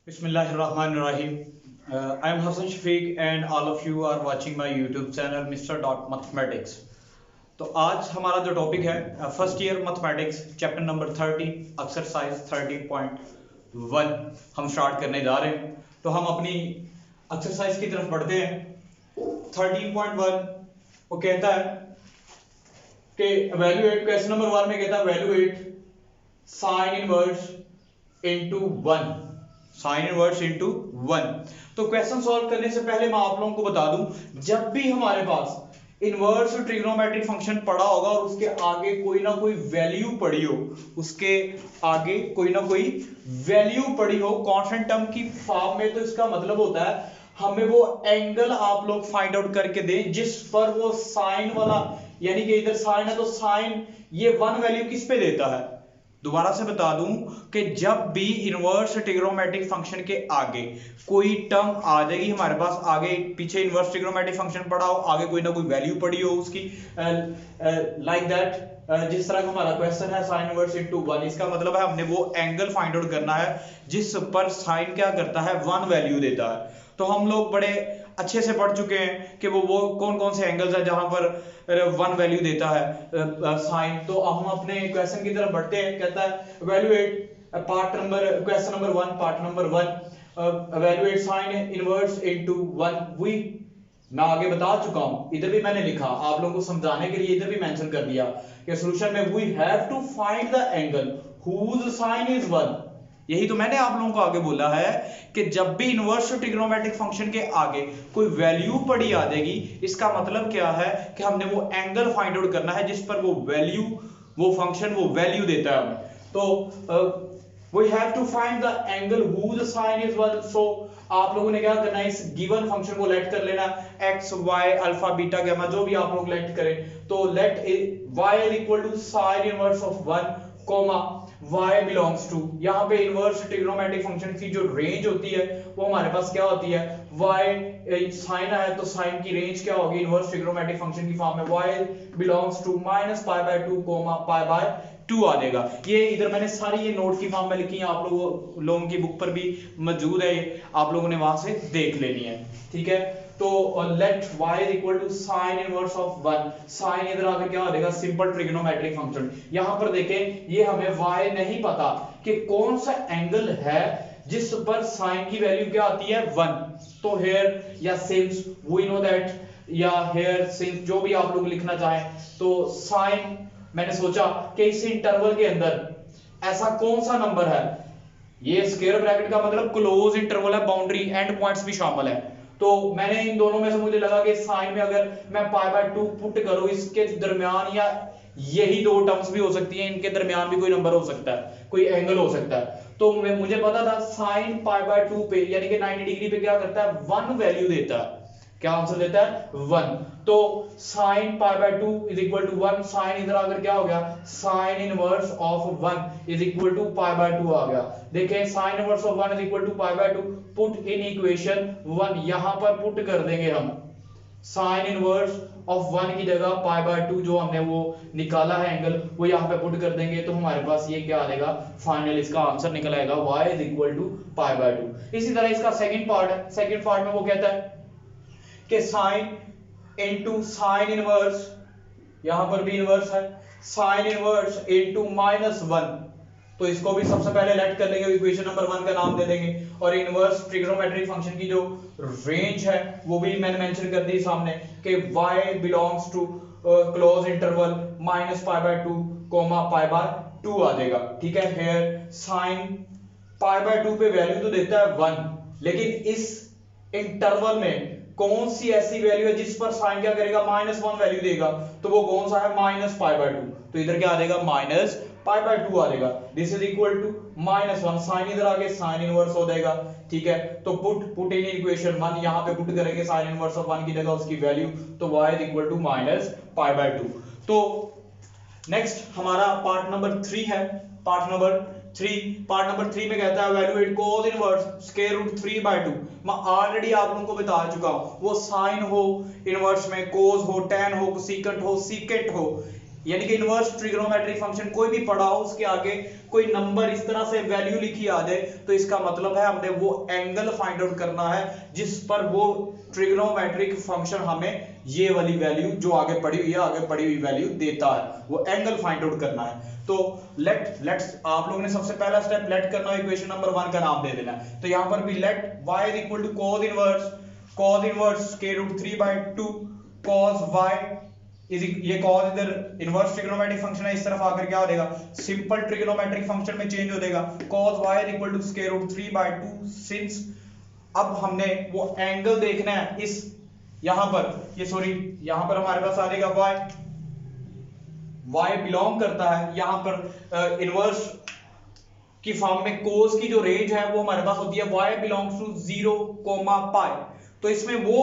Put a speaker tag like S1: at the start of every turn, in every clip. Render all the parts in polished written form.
S1: Bismillahirrahmanirrahim. I am Hassan Shafiq and all of you are watching my YouTube channel Mr. Mathematics. तो आज हमारा जो topic है first year mathematics chapter number 30 exercise 30.1 हम start करने जा रहे हैं। तो हम अपनी एक्सरसाइज की तरफ बढ़ते हैं। 13.1 वो कहता है कि एवेल्युएट, क्वेश्चन नंबर 1 में कहता है evaluate sign inverse into 1, sign inverse into 1। तो क्वेश्चन सॉल्व करने से पहले मैं आप लोगों को बता दूं, जब भी हमारे पास इनवर्स ट्रिग्नोमेट्रिक फंक्शन पड़ा होगा और उसके आगे कोई ना कोई वैल्यू पड़ी हो, उसके आगे कोई ना कोई वैल्यू पड़ी हो कांस्टेंट टर्म की फॉर्म में, तो इसका मतलब होता है हमें वो एंगल आप लोग फाइंड आउट करके दें जिस पर वो साइन वाला, यानी कि इधर साइन है तो साइन ये 1 वैल्यू किस पे देता है। दोबारा से बता दूं कि जब भी इनवर्स ट्रिग्नोमेट्रिक फंक्शन के आगे कोई टर्म आ जाएगी हमारे पास, आगे पीछे इनवर्स ट्रिग्नोमेट्रिक फंक्शन पड़ा हो, आगे कोई ना कोई वैल्यू पड़ी हो उसकी, लाइक दैट, जिस तरह का हमारा क्वेश्चन है साइन इनवर्स इनटू 1, इसका मतलब है हमने वो एंगल फाइंड आउट करना है जिस पर साइन क्या करता है 1 वैल्यू देता है। तो हम लोग बड़े अच्छे से पढ़ चुके हैं कि वो कौन कौन से एंगल्स है जहां पर 1 वैल्यू देता है साइन। तो हम अपने क्वेश्चन की तरफ बढ़ते हैं। कहता है evaluate part number, question number 1, part number 1, evaluate sine inverse into 1। वी मैं आगे बता चुका हूं, इधर भी मैंने लिखा आप लोगों को समझाने के लिए, इधर भी मेंशन कर दिया कि सॉल्यूशन में we have to find the angle whose sine is 1। यही तो मैंने आप लोगों को आगे बोला है कि जब भी इनवर्स ट्रिग्नोमेट्रिक फंक्शन के आगे कोई वैल्यू पड़ी आ जाएगी, इसका मतलब क्या है कि हमने वो एंगल फाइंड आउट करना है जिस पर वो वैल्यू, वो फंक्शन वो वैल्यू देता है हमें। तो we have to find the angle whose sine is 1। so आप लोगों ने क्या करना है, इस गिवन फंक्शन को लेट कर लेना, x y alpha beta gamma जो भी आप लोग लेट करें, तो let y is equal to sin inverse of 1 comma y belongs to, यहाँ पे इनवर्स ट्रिग्नोमेट्रिक फंक्शन की जो रेंज होती है वो हमारे पास क्या होती है, y साइन है तो साइन की रेंज क्या होगी इनवर्स ट्रिग्नोमेट्रिक फंक्शन की फॉर्म में, y belongs to -π/2 कोमा π/2 आ जाएगा। ये इधर मैंने सारी ये नोट की फॉर्म में लिखी है, आप लोगों की बुक पर भी मौजूद है, आप लोगों ने वहां से देख लेनी है, ठीक है। तो let y is equal to sin inverse of 1, sin इधर आकर क्या हो जाएगा, सिंपल ट्रिग्नोमेट्रिक फंक्शन। यहां पर देखें ये हमें y नहीं पता कि कौन सा एंगल है जिस पर sin की वैल्यू क्या आती है 1। तो here या since we know that या here since जो भी आप लोग लिखना चाहें, तो sin मैंने सोचा कि इस इंटरवल के अंदर ऐसा कौन सा नंबर है, ये स्क्वायर ब्रैकेट का मतलब क्लोज इंटरवल है, बाउंड्री एंड पॉइंट्स भी शामिल है। तो मैंने इन दोनों में से मुझे लगा कि साइन में अगर मैं π/2 पुट करूं, इसके दरमियान या यही दो टर्म्स भी हो सकती हैं, इनके दरमियान भी कोई नंबर हो सकता है, कोई एंगल हो सकता है। तो मुझे पता था साइन π/2 पे यानी कि 90 डिग्री पे क्या करता है 1 वैल्यू देता है, क्या आंसर देता है 1। तो sin π/2 is equal to 1, sine इधर आकर क्या हो गया sine inverse of 1 is equal to π/2 आ गया। देखें sine inverse of 1 is equal to π/2, put in equation 1, यहां पर पुट कर देंगे हम साइन इनवर्स ऑफ 1 की जगह π/2 जो हमने वो निकाला है एंगल, वो यहां पे पुट कर देंगे, तो हमारे पास ये क्या आ जाएगा, फाइनल इसका आंसर निकल आएगा y इज इक्वल टू π/2। इसी तरह इसका सेकंड पार्ट है, सेकंड पार्ट में वो कहता है कि साइन इनटू साइन इनवर्स, यहां पर भी इनवर्स है, साइन इनवर्स इनटू -1, तो इसको भी सबसे पहले लेट कर लेंगे, इक्वेशन नंबर 1 का नाम दे देंगे, और इनवर्स ट्रिग्नोमेट्रिक फंक्शन की जो रेंज है वो भी मैंने मेंशन कर दी सामने कि y belongs to closed interval -π/2 comma π/2 आ जाएगा, ठीक है। हियर साइन π/2 पे वैल्यू तो देता है 1, लेकिन इस इंटरवल में कौन सी ऐसी वैल्यू है जिस पर साइन क्या करेगा -1 वैल्यू देगा, तो वो कौन सा है -π/2, तो इधर क्या आ जाएगा -π/2 आ जाएगा। This is equal to -1, sine इधर आके साइन इनवर्स हो जाएगा, ठीक है। तो पुट इन इक्वेशन 1, यहां पे पुट करेंगे साइन इनवर्स ऑफ 1 की जगह उसकी वैल्यू, तो y इज इक्वल टू -π/2। तो नेक्स्ट हमारा पार्ट नंबर 3 है, पार्ट नंबर 3 में कहता है evaluate cos inverse square root 3/2। मैं ऑलरेडी आप लोगों को बता चुका हूं, वो साइन हो इनवर्स में, cos हो, tan हो, secant हो, secant हो, यानी कि इनवर्स ट्रिग्नोमेट्रिक फंक्शन कोई भी पढ़ा हो उसके आगे कोई नंबर इस तरह से वैल्यू लिखी आ जाए तो इसका मतलब है हमने वो एंगल फाइंड आउट करना है जिस पर वो ट्रिग्नोमेट्रिक फंक्शन हमें ये वाली वैल्यू जो आगे पड़ी हुई है, आगे पड़ी हुई वैल्यू देता है, वो एंगल फाइंड आउट करना है। तो लेट्स आप लोगों ने सबसे पहला स्टेप लेट करना है, इक्वेशन नंबर 1 का नाम दे देना है। तो यहां पर भी let y is equal to cos inverse square root 3/2 cos y is ये cos इधर इनवर्स ट्रिग्नोमेट्रिक फंक्शन है, इस तरफ आकर क्या हो जाएगा सिंपल ट्रिग्नोमेट्रिक फंक्शन में चेंज हो जाएगा cos y is equal to square root 3/2 since अब हमने वो एंगल देखना है इस यहां पर ये सॉरी यहां पर हमारे पास आ जाएगा y बिलोंग करता है यहां पर इनवर्स की फॉर्म में कोस की जो रेंज है वो हमारे पास होती है y बिलोंग्स टू 0, पाई। तो इसमें वो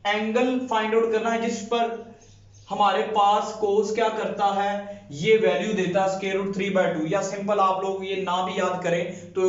S1: एंगल फाइंड आउट करना है जिस पर हमारे पास कोस क्या करता है ये वैल्यू देता है स्क्वायर रूट 3/2, या सिंपल आप लोग ये ना भी याद करें तो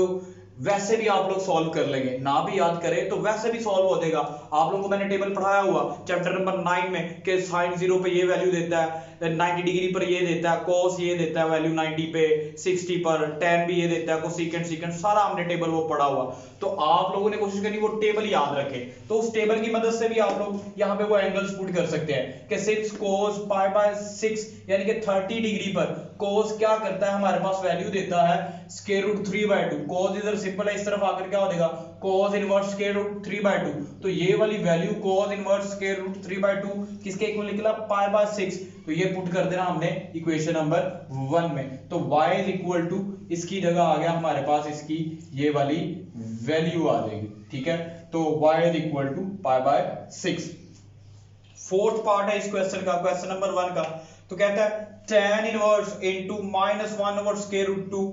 S1: वैसे भी आप लोग सॉल्व कर लेंगे, ना भी याद करें तो वैसे भी सॉल्व हो जाएगा। आप लोगों को मैंने टेबल पढ़ाया हुआ चैप्टर नंबर 9 में कि sin 0 पे ये वैल्यू देता है, 90 डिग्री पर ये देता है, cos ये देता है वैल्यू 90 पे, 60 पर, tan भी ये देता है, कोसेकेंट सीकेंट सारा हमने टेबल वो पढ़ा हुआ। तो आप लोगों ने कोशिश करनी वो टेबल याद रखें, तो उस टेबल की मदद से भी आप लोग यहाँ पे वो एंगल्स पुट कर सकते हैं कि 6 cos π/6 यानी कि 30 डिग्री पर cos क्या करता है हमारे पास वैल्यू देता है स्क्वायर रूट 3/2। cos इधर सिंपल है, इस तरफ आकर क्या हो जाएगा cos इनवर्स स्क्वायर रूट 3/2। तो ये वाली value cos inverse square root 3/2 किसके इक्वल निकला π/6। तो ये पुट कर देना हमने इक्वेशन नंबर 1 में। तो y इज इक्वल टू इसकी जगह आ गया हमारे पास इसकी ये वाली वैल्यू आ जाएगी, ठीक है। तो y is equal to π/6। Fourth part है इस क्वेश्चन का, क्वेश्चन नंबर 1 का। तो कहता है tan inverse into -1 over square root 2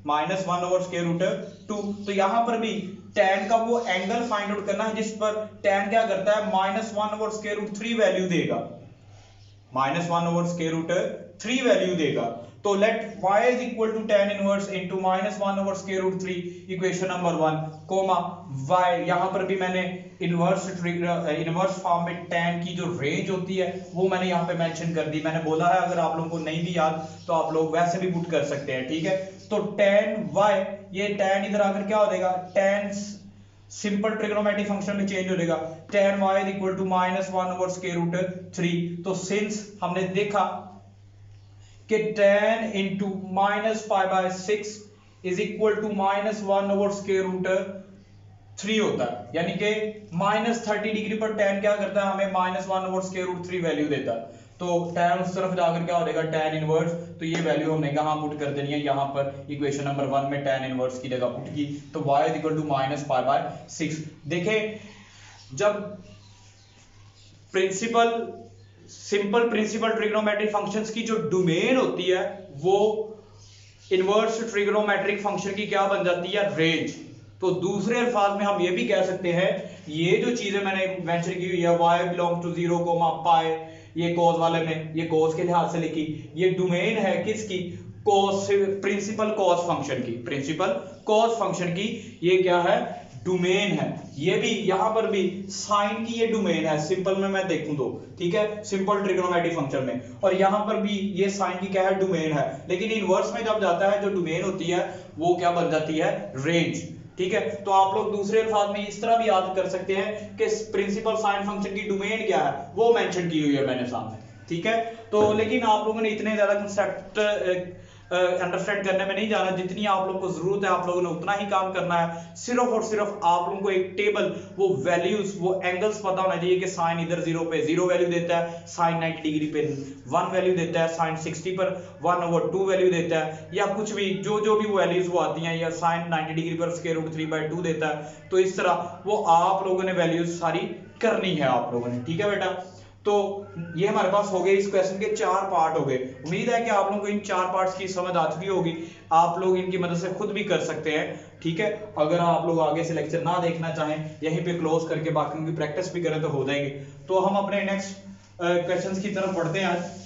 S1: -1 over square root 2। तो यहां पर भी tan का वो एंगल फाइंड आउट करना है जिस पर tan क्या करता है -1 ओवर स्क्वायर रूट 3 वैल्यू देगा, -1 ओवर स्क्वायर रूट 3 वैल्यू देगा। तो let y is equal to tan inverse into -1 over square root 3 equation number 1 comma y। यहां पर भी मैंने इनवर्स फॉर्म में tan की जो रेंज होती है वो मैंने यहां पे मेंशन कर दी। मैंने बोला है अगर आप लोगों को नहीं भी याद तो आप लोग वैसे भी पुट कर सकते हैं, ठीक है। तो tan y ये tan इधर आकर क्या हो जाएगा tan सिंपल ट्रिग्नोमेट्रिक फंक्शन में चेंज हो जाएगा tan y is equal to -1 over square root 3। तो सिंस हमने देखा कि tan into -π/6 is equal to -1 over square root 3 होता है, यानी कि -30 डिग्री पर tan क्या करता है हमें -1 ओवर स्क्वायर रूट 3 वैल्यू देता है। तो tan उस तरफ जाकर क्या हो जाएगा tan इनवर्स। तो ये वैल्यू हमने कहां पुट कर देनी है यहां पर इक्वेशन नंबर 1 में tan इनवर्स की जगह पुट की। तो y इज इक्वल टू -π/6। देखें जब सिंपल प्रिंसिपल ट्रिग्नोमेट्रिक फंक्शंस की जो डोमेन होती है वो इनवर्स ट्रिग्नोमेट्रिक फंक्शन की क्या बन जाती है रेंज। तो दूसरे अल्फाज में हम ये भी कह सकते हैं ये जो चीजें मैंने मेंशन की हुई है y बिलोंग टू 0, पाई, ये cos वाले में ये cos के लिहाज से लिखी, ये डोमेन है किसकी प्रिंसिपल cos फंक्शन की ये क्या है डोमेन है। ये भी यहां पर भी साइन की ये डोमेन है सिंपल में मैं देखूं तो, ठीक है, सिंपल ट्रिग्नोमेट्रिक फंक्शन में। और यहां पर भी ये साइन की क्या है डोमेन है, लेकिन इनवर्स में जब जाता है जो डोमेन होती है वो क्या बन जाती है रेंज, ठीक है। तो आप लोग दूसरे अल्फाज में इस तरह भी याद कर सकते हैं कि प्रिंसिपल साइन फंक्शन की डोमेन क्या है वो मेंशन की हुई है मैंने सामने, ठीक है। तो लेकिन आप लोगों ने इतने ज्यादा कंसेप्ट अंडरस्टैंड करने में नहीं जाना, जितनी आप लोगों को जरूरत है आप लोगों ने उतना ही काम करना है। सिर्फ और सिर्फ आप लोगों को एक टेबल वो वैल्यूज वो एंगल्स पता होना चाहिए कि साइन इधर 0 पे 0 वैल्यू देता है, साइन 90 डिग्री पे 1 वैल्यू देता है, साइन 60 पर 1/2 वैल्यू देता है, या कुछ भी जो भी वो वैल्यूज वो आती हैं, या साइन 90 डिग्री पर स्क्वायर रूट 3/2 देता है। तो इस तरह वो आप लोगों ने वैल्यूज सारी करनी है आप लोगों ने, ठीक है बेटा। तो ये हमारे पास हो गए इस क्वेश्चन के 4 पार्ट हो गए। उम्मीद है कि आप लोगों को इन 4 पार्ट्स की समझ आ चुकी होगी, आप लोग इनकी मदद से खुद भी कर सकते हैं, ठीक है। अगर आप लोग आगे से लेक्चर ना देखना चाहें यहीं पे क्लोज करके बाकी की प्रैक्टिस भी करें तो हो जाएंगे। तो हम अपने नेक्स्ट क्वेश्चंस की तरफ बढ़ते हैं आज।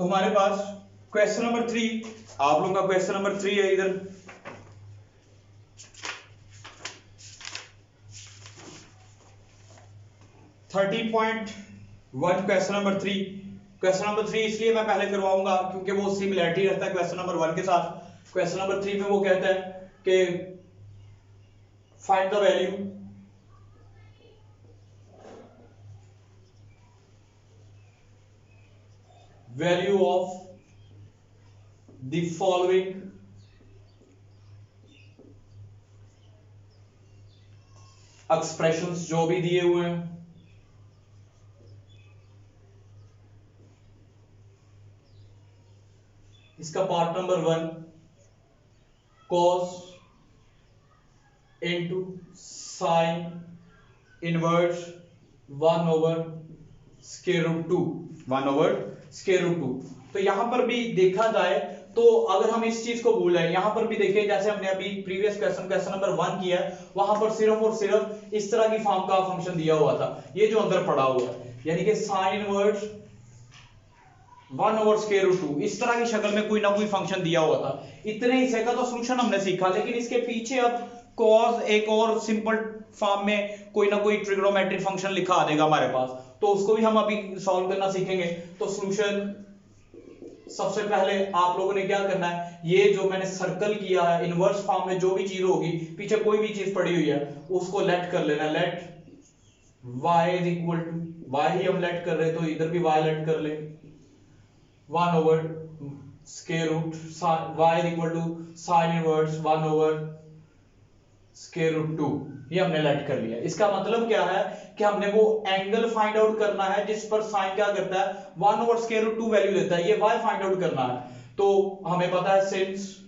S1: तो हमारे पास क्वेश्चन नंबर 3, आप लोगों का क्वेश्चन नंबर 3 है इधर। क्वेश्चन नंबर 3, क्वेश्चन नंबर 3 इसलिए मैं पहले करवाऊंगा क्योंकि वो सिमिलरिटी रखता है क्वेश्चन नंबर 1 के साथ। क्वेश्चन नंबर 3 में वो कहता है कि find the value of the following expressions, जो भी दिए हुए हैं, इसका part number 1 cos into sin inverse 1 over square root 2, 1 over square root 2। तो यहां पर भी देखा जाए तो अगर हम इस चीज को भूल जाए, यहां पर भी देखिए जैसे हमने अभी प्रीवियस क्वेश्चन नंबर 1 किया है, वहां पर सिर्फ और सिर्फ इस तरह की फॉर्म का फंक्शन दिया हुआ था, ये जो अंदर पड़ा हुआ है, यानी कि sin inverse 1 over square root 2 इस तरह की शक्ल में कोई ना कोई फंक्शन दिया हुआ था। इतने हिस्से का तो सॉल्यूशन हमने सीखा, लेकिन इसके पीछे अब cos एक और सिंपल फॉर्म में कोई ना कोई ट्रिग्नोमेट्रिक फंक्शन लिखा आ जाएगा हमारे पास, तो उसको भी हम अभी सॉल्व करना सीखेंगे। तो सॉल्यूशन सबसे पहले आप लोगों ने क्या करना है, ये जो मैंने सर्कल किया है इनवर्स फॉर्म में जो भी चीज होगी, पीछे कोई भी चीज पड़ी हुई है उसको लेट कर लेना। Let y is equal to, y ही हम लेट कर रहे हैं तो इधर भी y लेट कर ले, 1 over square root y is equal to sin inverse 1 over square root 2, ये हमने लेट कर लिया। इसका मतलब क्या है कि हमने वो एंगल फाइंड आउट करना है जिस पर साइन क्या करता है, 1 over square root 2 वैल्यू देता है, ये y फाइंड आउट करना है। तो हमें पता है सिंस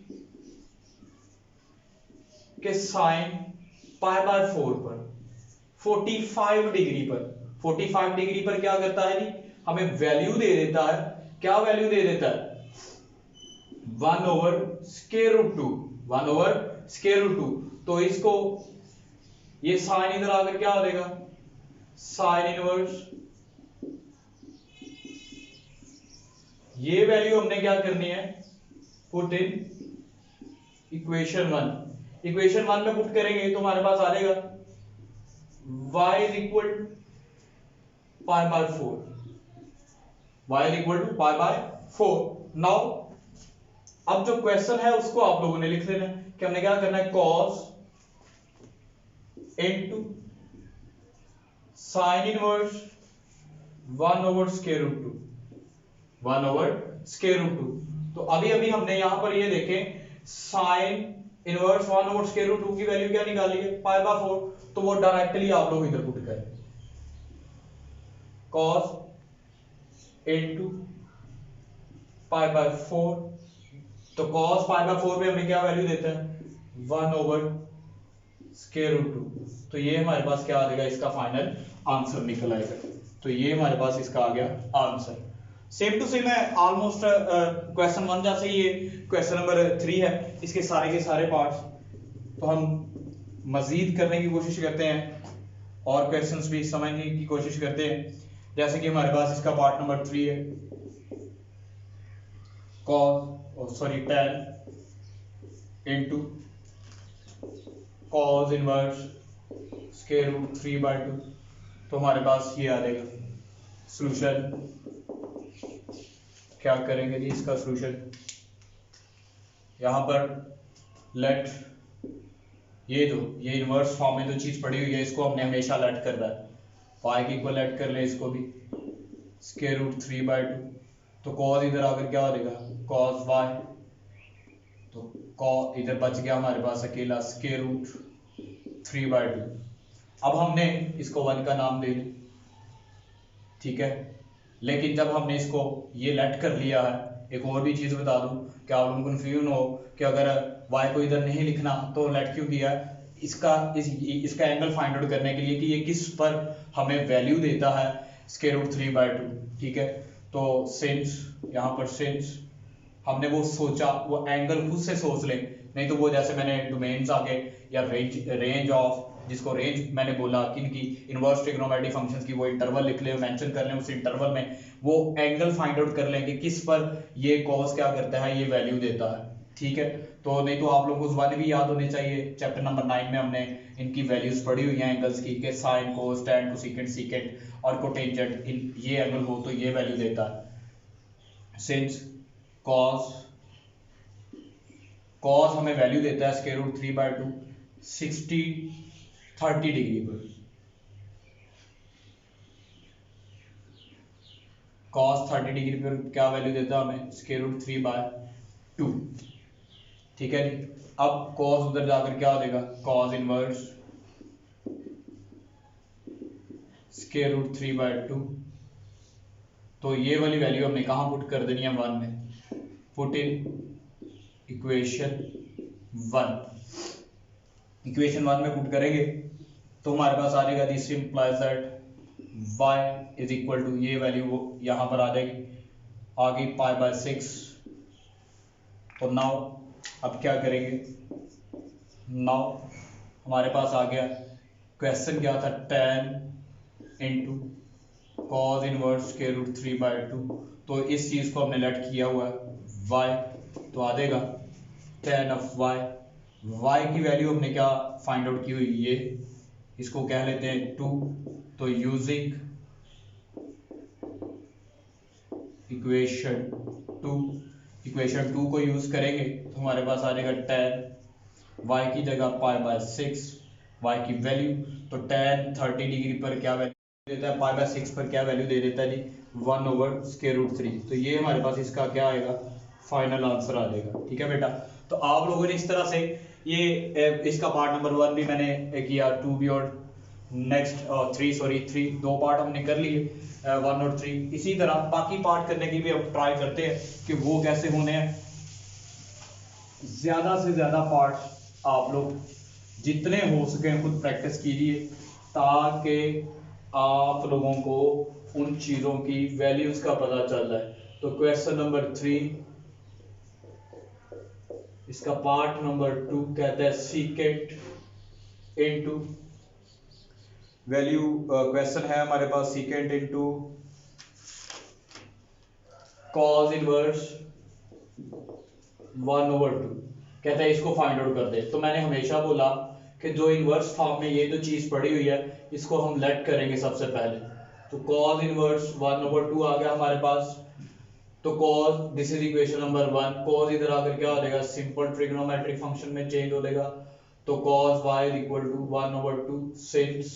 S1: के साइन पाई बाय 4 पर 45 डिग्री पर, 45 डिग्री पर क्या करता है जी, हमें वैल्यू दे देता है, क्या वैल्यू दे देता है, 1 over square root 2, 1 over square root 2। तो इसको ये साइन इधर आकर क्या हो जाएगा, साइन इनवर्स, ये वैल्यू हमने क्या करनी है, पुट इन इक्वेशन 1। इक्वेशन 1 में पुट करेंगे तो हमारे पास आ जाएगा y is equal pi by 4, y is equal to pi by 4। Now अब जो क्वेश्चन है उसको आप लोगों ने लिख लेना है कि हमने क्या करना है, cos into sin inverse 1 over square root 2, 1 over square root 2। तो अभी अभी हमने यहां पर ये देखें sin inverse 1 over square root 2 की वैल्यू क्या निकाली है, पाई बाय 4, तो वो डायरेक्टली आप लोग इधर पुट करें, cos into पाई बाय 4। तो cos पाई बाय 4 में हमें क्या वैल्यू देता है, 1 over square root 2। तो ये हमारे पास क्या आ जाएगा, इसका फाइनल आंसर निकल आएगा। तो ये हमारे पास इसका आ गया आंसर। सेम टू सेम है ऑलमोस्ट क्वेश्चन 1 जैसे ये क्वेश्चन नंबर 3 है, इसके सारे के सारे पार्ट्स तो हम मजीद करने की कोशिश करते हैं और क्वेश्चंस भी समझने की कोशिश करते हैं। जैसे कि हमारे पास इसका पार्ट नंबर 3 है, tan into cos inverse square root 3/2। तो हमारे पास ये आ जाएगा सॉल्यूशन। क्या करेंगे जी इसका सॉल्यूशन, यहां पर लेट ये इनवर्स फॉर्म में जो चीज पड़ी हुई है इसको हमने हमेशा लेट करना है, y के इक्वल लेट कर ले इसको भी, स्क्वायर रूट 3/2। तो cos इधर आकर क्या हो जाएगा, cos y, तो cos इधर बच गया हमारे पास अकेला स्क्वायर रूट 3/2। अब हमने इसको 1 का नाम दे दिया, ठीक है। लेकिन जब हमने इसको ये लेट कर लिया है, एक और भी चीज बता दूं कि आप लोगों को कंफ्यूजन हो कि अगर y को इधर नहीं लिखना तो लेट क्यों किया, इसका एंगल फाइंड आउट करने के लिए कि ये किस पर हमें वैल्यू देता है, स्क्वायर रूट 3/2, ठीक है। तो सिंस यहाँ पर सिंस हमने वो सोचा, वो एंगल खुद से सोच लें, नहीं तो वो जैसे मैंने डोमेन्स आगे या रेंज ऑफ, जिसको रेंज मैंने बोला किनकी, इनवर्स ट्रिग्नोमेट्रिक फंक्शंस की, वो इंटरवल लिख ले, मेंशन कर लें, उस इंटरवल में वो एंगल फाइंड आउट कर लें कि किस पर ये कॉस क्या करता है, ये वैल्यू देता है, ठीक है। तो नहीं तो आप लोगों को वन भी याद होने चाहिए, चैप्टर नंबर 9 में हमने इनकी वैल्यूज पढ़ी हुई हैं एंगल्स की, कि sine cos tan cosecant secant और कोटेंजेंट, इन ये एंगल हो तो ये वैल्यू देता है। सिंस कॉस हमें वैल्यू देता है स्क्वायर रूट 3/2 30 डिग्री पर, cos 30 डिग्री पर क्या वैल्यू देता है हमें, स्क्वायर रूट 3/2, ठीक है जी। अब cos उधर जाकर क्या हो जाएगा, cos इनवर्स स्क्वायर रूट 3/2, तो ये वाली वैल्यू हमने कहाँ पुट कर देनी है, 1 में, पुट इन इक्वेशन 1 में पुट करेंगे तो हमारे पास आ जाएगा, this implies that y is equal to, ये वैल्यू यहां पर आ जाएगी, आ गई π/6। तो नाउ अब क्या करेंगे, नाउ हमारे पास आ गया, क्वेश्चन क्या था, tan into cos inverse square root 3/2, तो इस चीज को हमने लेट किया हुआ है y, तो आ जाएगा tan ऑफ y की वैल्यू हमने क्या फाइंड आउट की हुई, ये इसको कह लेते हैं 2, तो यूजिंग इक्वेशन 2 को यूज करेंगे तो हमारे पास आ जाएगा tan y की जगह π/6 y की वैल्यू, तो tan 30 डिग्री पर क्या वैल्यू देता है, π/6 पर क्या वैल्यू दे देता है जी, 1/√3। तो ये हमारे पास इसका क्या आएगा, फाइनल आंसर आ जाएगा, ठीक है बेटा। तो आप लोगों ने इस तरह से ये इसका पार्ट नंबर 1 भी मैंने किया, 2 भी, और नेक्स्ट 3 दो पार्ट हमने कर लिए, 1 और 3। इसी तरह बाकी पार्ट करने की भी हम ट्राई करते हैं कि वो कैसे होने हैं। ज्यादा से ज्यादा पार्ट आप लोग जितने हो सके खुद प्रैक्टिस कीजिए, ताकि आप लोगों को उन चीजों की वैल्यूज का पता चल रहा है। तो क्वेश्चन नंबर 3 इसका पार्ट नंबर 2 कहता है सीकेंट इनटू वैल्यू, क्वेश्चन है हमारे पास सीकेंट इनटू कॉस इनवर्स 1/2, कहता है इसको फाइंड आउट कर दे। तो मैंने हमेशा बोला कि जो इनवर्स फॉर्म में ये जो चीज पड़ी हुई है इसको हम लेट करेंगे सबसे पहले, तो कॉस इनवर्स 1/2 आ गया हमारे पास, तो cos this is equation number 1, cos इधर आकर क्या हो जाएगा, सिंपल ट्रिग्नोमेट्रिक फंक्शन में चेंज हो जाएगा, तो cos y is equal to 1/2,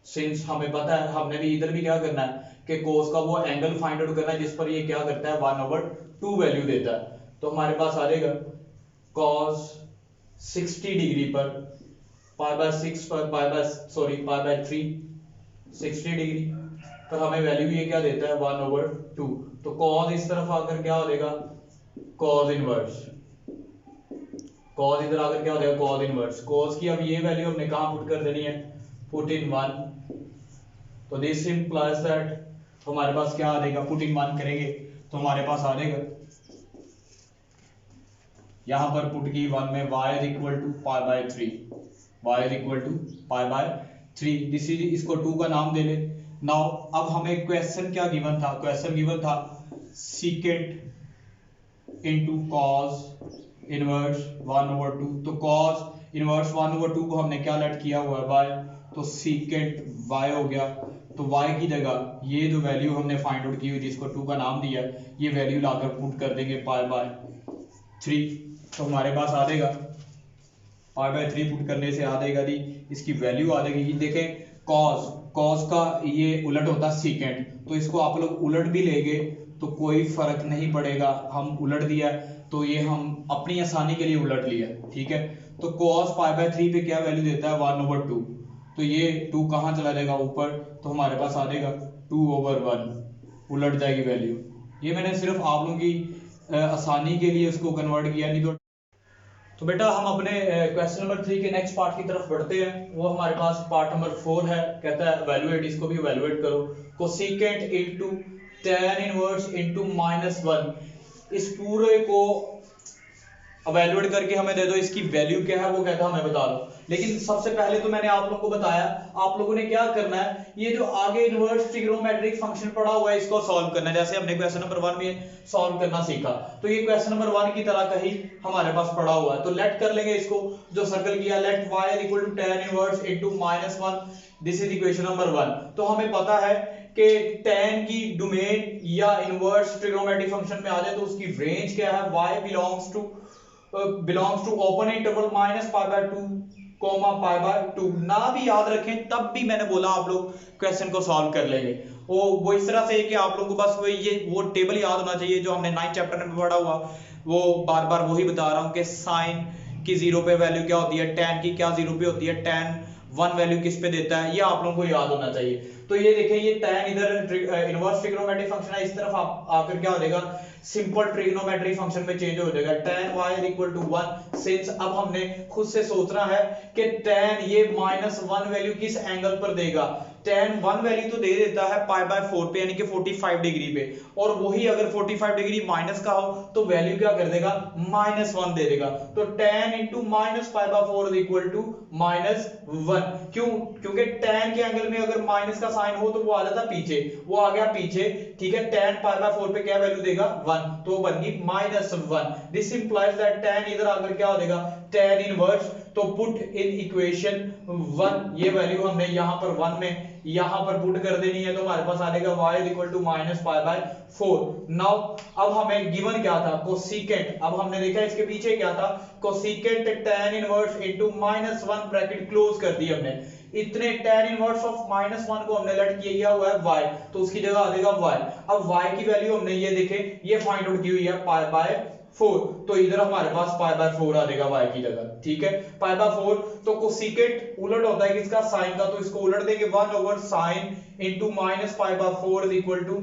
S1: since हमें पता है, हमने भी इधर भी क्या करना है कि cos का वो एंगल फाइंड आउट करना है जिस पर ये क्या करता है, 1/2 वैल्यू देता है। तो हमारे पास आ जाएगा cos 60 डिग्री पर π/6 पर π/3 60 डिग्री पर हमें वैल्यू ये क्या देता है, 1/2। तो cos इस तरफ आकर क्या हो जाएगा, cos इनवर्स, cos इधर आकर क्या हो जाएगा, cos इनवर्स, cos की अब ये वैल्यू हमने कहां पुट कर देनी है, पुट इन 1। तो दिस इंप्लाइज दैट हमारे पास क्या आ जाएगा, पुट इन 1 करेंगे तो हमारे पास आ जाएगा, यहां पर पुट की 1 में y is equal to π/3, this is, इसको 2 का नाम दे ले। नाउ अब हमें क्वेश्चन क्या गिवन था, क्वेश्चन गिवन था सीकेंट इनटू cos इनवर्स 1/2, तो cos इनवर्स 1/2 को हमने क्या लेट किया हुआ है, y, तो सीकेंट y हो गया। तो y की जगह ये जो वैल्यू हमने फाइंड आउट की हुई जिसको 2 का नाम दिया, ये वैल्यू लाकर पुट कर देंगे π/3, तो हमारे पास आ जाएगा π/3 पुट करने से आ जाएगा जी, इसकी वैल्यू आ जाएगी, देखें cos का ये उलट होता है सीकेंट, तो इसको आप लोग उलट भी लेंगे तो कोई फर्क नहीं पड़ेगा, हम उलट दिया तो ये हम अपनी आसानी के लिए उलट लिया, ठीक है। तो cos π/3 पे क्या वैल्यू देता है, 1/2, तो ये 2 कहां चला जाएगा, ऊपर, तो हमारे पास आ जाएगा 2/1, उलट जाएगी वैल्यू। ये मैंने सिर्फ आप लोगों की आसानी के लिए उसको कन्वर्ट किया, नहीं तो बेटा हम अपने क्वेश्चन नंबर 3 के नेक्स्ट पार्ट की तरफ बढ़ते हैं। वो हमारे पास पार्ट नंबर 4 है, कहता है इवैल्यूएट, इसको भी इवैल्यूएट करो, cosecant into tan inverse into -1, इस पूरे को इवैल्यूएट करके हमें दे दो, इसकी वैल्यू क्या है वो कहता हमें बता दो। लेकिन सबसे पहले तो मैंने आप लोगों को बताया, आप लोगों ने क्या करना है, ये जो आगे इनवर्स ट्रिग्नोमेट्रिक फंक्शन पड़ा हुआ है इसको सॉल्व करना है। जैसे हमने क्वेश्चन नंबर 1 में सॉल्व करना सीखा, तो ये क्वेश्चन नंबर 1 की तरह कहीं हमारे पास पड़ा हुआ है। तो लेट कर लेंगे इसको, जो सर्कल किया, let y equal to tan inverse into -1, this is equation number 1। तो हमें पता है कि tan की डोमेन या इनवर्स ट्रिग्नोमेट्रिक फंक्शन में आ जाए तो उसकी रेंज क्या है, y belongs to open interval -π/2 π/2। ना भी याद रखें तब भी मैंने बोला आप लोग क्वेश्चन को सॉल्व कर लेंगे। वो इस तरह से कि आप लोगों को बस वो टेबल याद होना चाहिए जो हमने 9th चैप्टर में पढ़ा हुआ। वो बार बार वही बता रहा हूं कि साइन की 0 पे वैल्यू क्या होती है, tan की क्या 0 पे होती है, tan 1 वैल्यू किस पे देता है, ये आप लोगों को याद होना चाहिए। तो ये देखिए, ये tan इधर इनवर्स ट्रिग्नोमेट्रिक फंक्शन है, इस तरफ आकर क्या हो जाएगा, सिंपल ट्रिग्नोमेट्रिक फंक्शन में चेंज हो जाएगा, tan y equal to 1। Since अब हमने खुद से सोचना है कि tan ये -1 वैल्यू किस एंगल पर देगा। tan 1 वैल्यू तो दे देता है π/4 पे, यानी कि 45 डिग्री पे, और वही अगर 45 डिग्री माइनस का हो तो वैल्यू क्या कर देगा, -1 दे देगा। तो tan इंटू -π/4 इक्वल टू -1। क्यों? क्योंकि tan के एंगल में अगर माइनस का साइन हो तो वो आ जाता पीछे, वो आ गया पीछे, ठीक है। tan π/4 पे क्या वैल्यू देगा, 1, तो वो बन गई -1। दिस इंप्लाइज दैट tan इधर आकर क्या हो जाएगा, tan इनवर्स। तो पुट इन इक्वेशन 1, ये वैल्यू हमने यहां पर 1 में यहां पर पुट कर देनी है, तो हमारे पास आ जाएगा y इक्वल टू -π/4। नाउ अब हमें गिवन क्या था, कोसेकेंट। अब हमने देखा इसके पीछे क्या था, cosecant tan inverse into -1 bracket close कर दी हमने। इतने tan इनवर्स ऑफ -1 को हमने लेट किया हुआ है y, तो उसकी जगह आ जाएगा y। अब y की वैल्यू हमने ये देखे, ये फाइंड आउट की हुई है π/4, तो इधर हमारे पास π/4 आ जाएगा y की जगह, ठीक है। π/4 तो कोसेकेंट उलट होता है किसका, साइन का, तो इसको उलट देंगे 1 over sine into -π/4 is equal to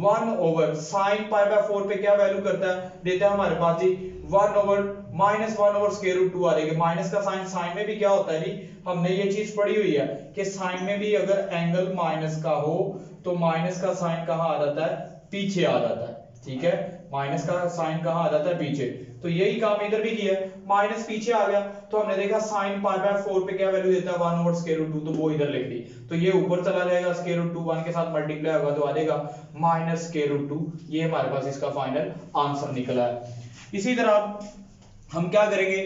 S1: 1 over sine π/4 पे क्या वैल्यू करता है, देता है हमारे पास जी 1 ओवर -1 ओवर स्क्वायर रूट 2 आ जाएगा। माइनस का साइन, साइन में भी क्या होता है जी, हमने ये चीज पढ़ी हुई है कि साइन में भी अगर एंगल माइनस का हो तो माइनस का साइन कहां आ जाता है, पीछे आ जाता है, ठीक है। माइनस का साइन कहां आ जाता है, पीछे। तो यही काम इधर भी किया, माइनस पीछे आ गया, तो हमने देखा साइन π/4 पे क्या वैल्यू देता है, 1 ओवर स्क्वायर रूट 2, तो वो इधर लिख दी। तो ये ऊपर चला जाएगा, स्क्वायर रूट 2 1 के साथ मल्टीप्लाई होगा तो आ जाएगा माइनस स्क्वायर रूट 2। ये हमारे पास इसका फाइनल आंसर निकला है। इसी तरह हम क्या करेंगे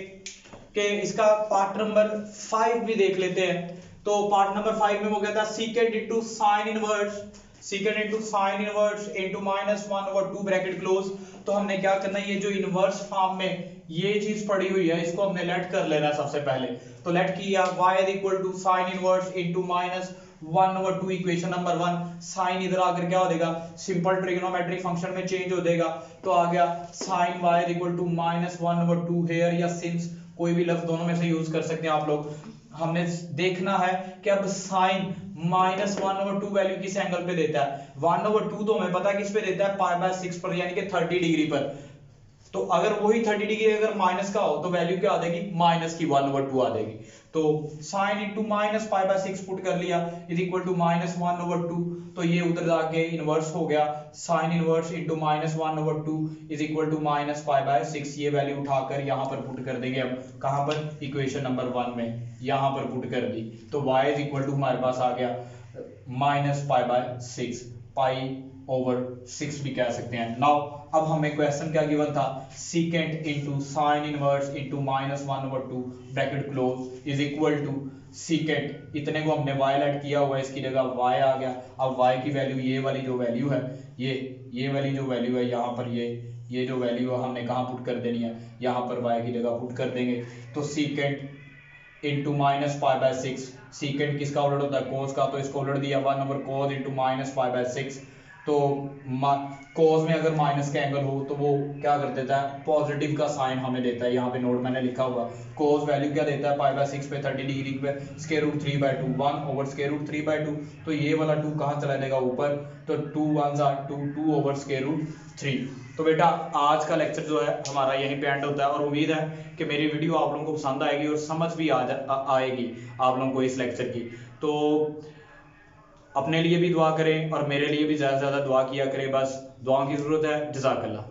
S1: कि इसका पार्ट नंबर 5 भी देख लेते हैं। तो पार्ट नंबर 5 में वो कहता है secant into sine inverse, secant into sine inverse into -1 over 2 bracket close. तो हमने क्या करना है, ये जो इनवर्स फॉर्म में ये चीज पड़ी हुई है इसको हमने लेट कर लेना है सबसे पहले। तो लेट किया y equal to sine inverse into -1 over 2 equation number 1। Sine इधर आकर क्या हो जाएगा, सिंपल ट्रिग्नोमेट्रिक फंक्शन में चेंज हो जाएगा, तो आ गया sine y equal to -1 over 2 here या सिंस, कोई भी लफ्ज दोनों में से यूज कर सकते हैं आप लोग। हमने देखना है कि अब साइन -1 ओवर 2 वैल्यू किस एंगल पे देता है। 1 ओवर 2 तो हमें पता है किस पे देता है, π/6 पर, यानी कि 30 डिग्री पर। तो अगर वही 30 डिग्री अगर माइनस का हो तो वैल्यू क्या आ जाएगी, माइनस की 1 ओवर 2 आ जाएगी। तो साइन इंटू -π/6 पुट कर लिया इज इक्वल टू -1 ओवर 2, तो ये उधर जाके इनवर्स हो गया, sine inverse into -1 over 2 is equal to -π/6। ये वैल्यू उठाकर यहाँ पर पुट कर देंगे, अब कहाँ पर, इक्वेशन नंबर 1 में यहाँ पर पुट कर दी, तो y इज इक्वल टू हमारे पास आ गया -π/6, π/6 भी कह सकते हैं। नाउ अब हमें क्वेश्चन क्या गिवन था, secant into sine inverse into -1 over 2 bracket close is equal to secant, इतने को हमने y ऐड किया हुआ है, इसकी जगह y आ गया। अब y की वैल्यू, ये वाली जो वैल्यू है, ये वाली जो वैल्यू है यहाँ पर, ये जो वैल्यू है हमने कहाँ पुट कर देनी है, यहाँ पर y की जगह पुट कर देंगे। तो सीकेंट इंटू -π/6, सीकेंट किसका उलट होता है, कोस का, तो इसको उलट दिया 1 ओवर कोस इंटू -π/6। तो कोस में अगर माइनस का एंगल हो तो वो क्या कर देता है, पॉजिटिव का साइन हमें देता है। यहाँ पे नोट मैंने लिखा हुआ, कोस वैल्यू क्या देता है, π/6 पे 30 डिग्री पे square root 3/2, 1 over square root 3/2। तो ये वाला 2 कहाँ चला जाएगा, ऊपर, तो 2 1s are 2, 2 over square root 3। तो बेटा आज का लेक्चर जो है हमारा यहीं पे एंड होता है, और उम्मीद है कि मेरी वीडियो आप लोगों को पसंद आएगी और समझ भी आएगी आप लोगों को इस लेक्चर की। तो अपने लिए भी दुआ करें और मेरे लिए भी ज़्यादा से ज़्यादा दुआ किया करें, बस दुआ की ज़रूरत है। जज़ाकल्लाह।